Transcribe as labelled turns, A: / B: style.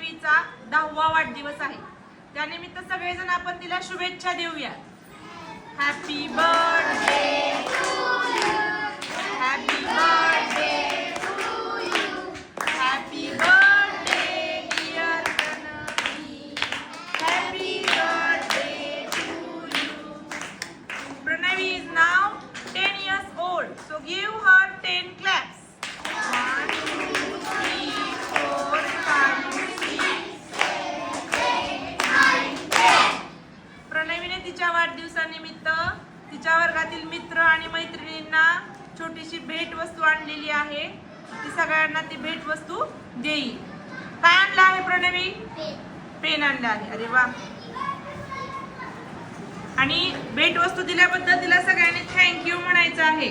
A: प्रणवीचा 10वा वाढदिवस आहे. त्यानिमित्त सगळेजण आपण तिला शुभेच्छा देऊया. Happy birthday to you, happy birthday to you, happy birthday dear Pranavi, happy birthday to you. Pranavi is now 10 years old, so give her 10 claps. 1, 2, 3, 4, 5, 6, 7, 8, 9, 10. प्रणवीने तिच्या वाढदिवसानिमित्त तिच्या वर्गातील मित्र आणि मैत्रिणींना छोटीशी भेटवस्तू आणलेली आहे. ती सगळ्यांना ती भेटवस्तू देईल. काय आणलं आहे प्रणवी? पेन आणलं आहे. अरे वा. आणि भेटवस्तू दिल्याबद्दल तिला सगळ्यांनी थँक्यू म्हणायचं आहे.